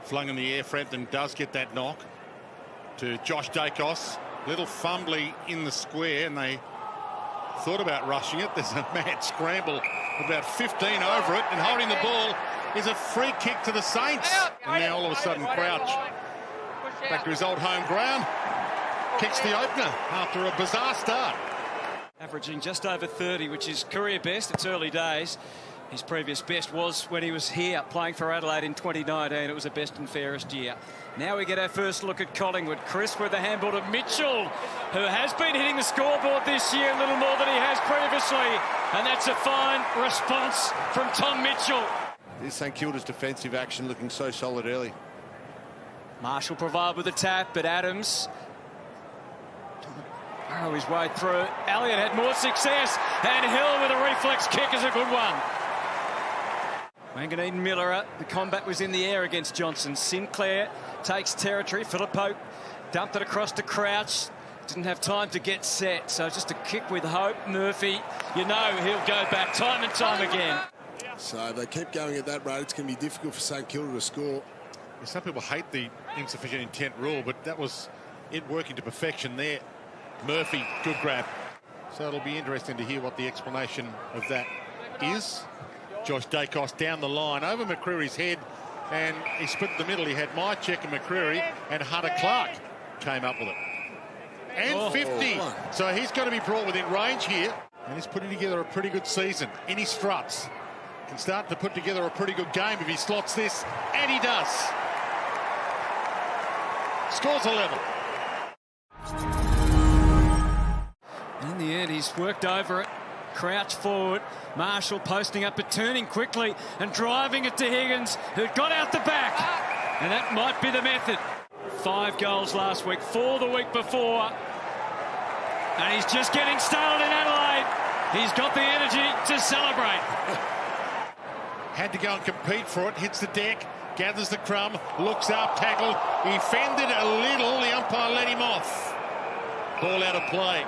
Flung in the air, Frampton does get that knock to Josh Dacos. Little fumbly in the square, and they thought about rushing it. There's a mad scramble, about 15 over it, and holding the ball is a free kick to the Saints. And now all of a sudden Crouch, back to his old home ground, kicks the opener after a bizarre start. Averaging just over 30, which is career best. It's early days. His previous best was when he was here playing for Adelaide in 2019. It was a best and fairest year. Now we get our first look at Collingwood. Chris with the handball to Mitchell, who has been hitting the scoreboard this year a little more than he has previously. And that's a fine response from Tom Mitchell. This St Kilda's defensive action looking so solid early. Marshall provided with a tap, but Adams burrow his way through. Elliott had more success, and Hill with a reflex kick is a good one. Wanganeen Miller, the combat was in the air against Johnson. Sinclair takes territory. Philippo dumped it across to Crouch. Didn't have time to get set, so just a kick with hope. Murphy, you know he'll go back time and time again. So if they keep going at that rate, it's going to be difficult for St Kilda to score. Some people hate the insufficient intent rule, but that was it working to perfection there. Murphy, good grab. So it'll be interesting to hear what the explanation of that is. Josh Dacos down the line over McCreary's head, and he split the middle. He had Mycheck and McCreary, and Hunter Clark came up with it. And 50. So he's going to be brought within range here, and he's putting together a pretty good season in his struts. Can start to put together a pretty good game if he slots this, and he does. Scores a level. In the end, he's worked over it. Crouch forward. Marshall posting up, but turning quickly and driving it to Higgins, who got out the back. And that might be the method. 5 goals last week, 4 the week before. And he's just getting started in Adelaide. He's got the energy to celebrate. Had to go and compete for it. Hits the deck, gathers the crumb, looks up, tackled. He fended a little. The umpire let him off. Ball out of play.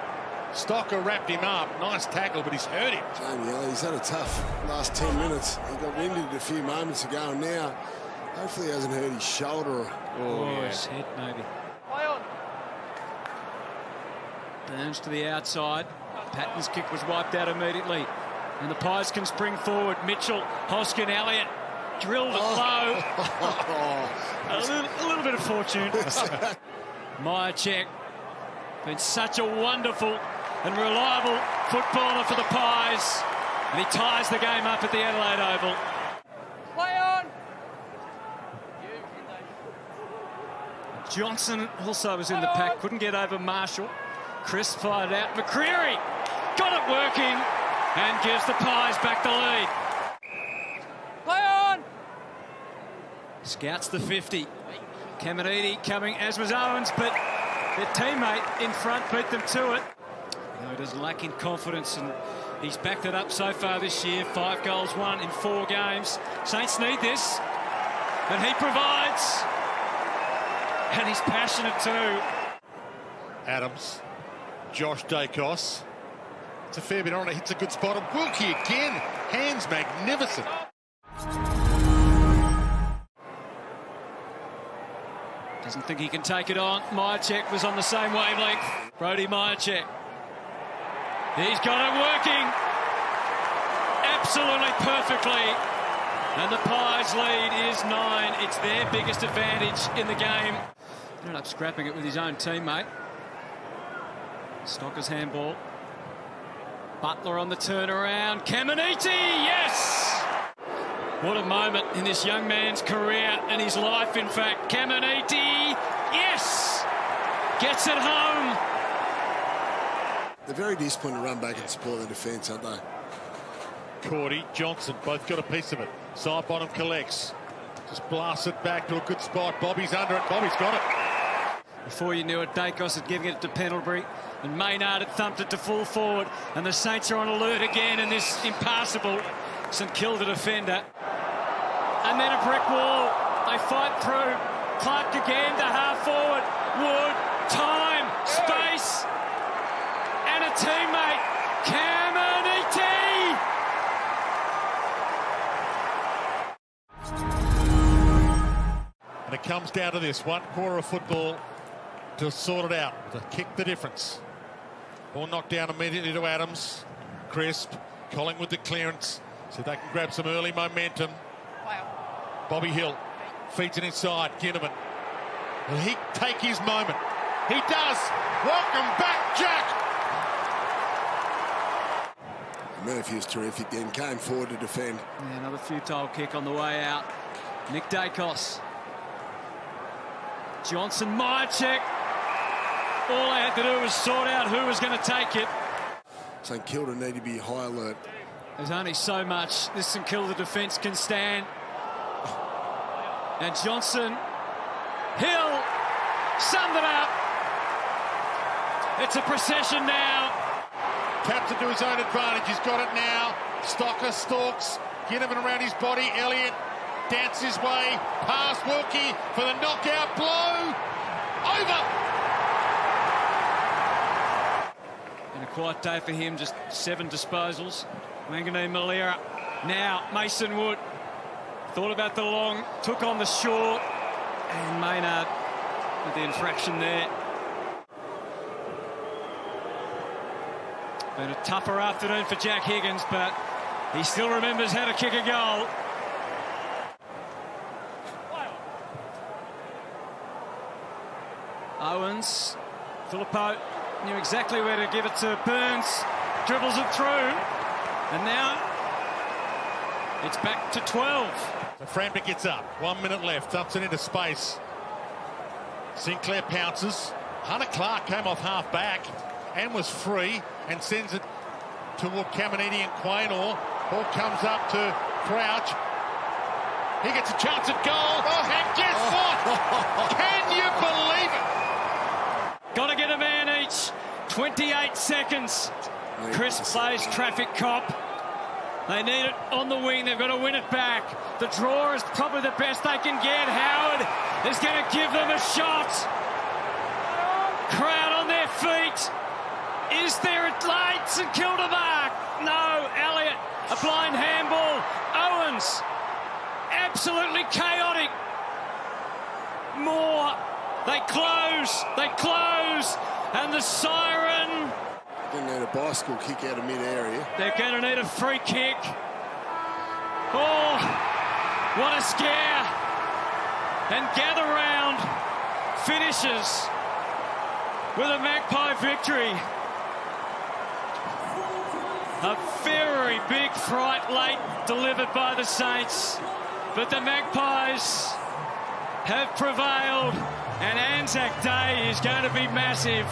Stocker wrapped him up. Nice tackle, but he's hurt him. Jamie, he's had a tough last 10 minutes. He got winded a few moments ago, and now hopefully he hasn't hurt his shoulder. His head maybe. Burns to the outside. Patton's kick was wiped out immediately. And the Pies can spring forward. Mitchell, Hoskin, Elliott drilled it low. a little bit of fortune. Mycheck, been such a wonderful and reliable footballer for the Pies. And he ties the game up at the Adelaide Oval. Play on! Johnson also was in the pack, couldn't get over Marshall. Chris fired out. McCreary got it working and gives the Pies back the lead. Play on! Scouts the 50. Caminiti coming, as was Owens, but their teammate in front beat them to it. No, he doesn't lack in confidence, and he's backed it up so far this year. 5 goals won in 4 games. Saints need this, and he provides. And he's passionate too. Adams, Josh Dacos. It's a fair bit on it. Hits a good spot. And Wilkie again. Hands magnificent. Doesn't think he can take it on. Mycheck was on the same wavelength. Brody Mycheck. He's got it working. Absolutely perfectly. And the Pies lead is 9. It's their biggest advantage in the game. Ended up scrapping it with his own teammate. Stocker's handball. Butler on the turnaround. Caminiti, yes! What a moment in this young man's career and his life, in fact. Caminiti, yes! Gets it home. They're very disciplined to run back and support the defence, aren't they? Cordy, Johnson, both got a piece of it. Side bottom collects. Just blasts it back to a good spot. Bobby's under it. Bobby's got it. Before you knew it, Dacos had given it to Pendlebury, and Maynard had thumped it to full forward, and the Saints are on alert again in this impassable St Kilda defender. And then a brick wall. They fight through. Clark again to half forward. Wood, time, space, and a teammate. Caminiti! it comes down to this 1 quarter of football to sort it out, to kick the difference. Ball knocked down immediately to Adams. Crisp. Collingwood the clearance, so they can grab some early momentum. Bobby Hill feeds it inside. Ginnivan. Will he take his moment? He does. Welcome back, Jack. Murphy is terrific then, came forward to defend. Yeah, another futile kick on the way out. Nick Dacos. Johnson, Myercheck. All they had to do was sort out who was going to take it. St Kilda need to be high alert. There's only so much this St Kilda defence can stand. And Johnson, Hill, summed it up. It's a procession now. Taps it to his own advantage. He's got it now. Stocker stalks. Ginnivan around his body. Elliott dances his way past Wilkie for the knockout blow. Over. And a quiet day for him, just 7 disposals. Manganese Malera. Now Mason Wood thought about the long, took on the short, and Maynard with the infraction there. Been a tougher afternoon for Jack Higgins, but he still remembers how to kick a goal. Owens, Filippo knew exactly where to give it to Burns, dribbles it through, and now it's back to 12. So Frampton gets up, 1 minute left, dumps it into space. Sinclair pounces. Hunter Clark came off half back and was free and sends it toward Caminiti and Quaynor. Ball comes up to Crouch. He gets a chance at goal, and guess what? Can you believe it? Got to get a man each. 28 seconds. Chris plays traffic cop. They need it on the wing. They've got to win it back. The draw is probably the best they can get. Howard is going to give them a shot. Crowd on their feet. Is there a late St Kilda mark? No. Elliott, a blind handball. Owens, absolutely chaotic. Moore, they close, and the siren. Going to need a bicycle kick out of mid-area. They're going to need a free kick. Oh, what a scare. And gather round finishes with a Magpie victory. A very big fright late delivered by the Saints, but the Magpies have prevailed, and Anzac Day is going to be massive.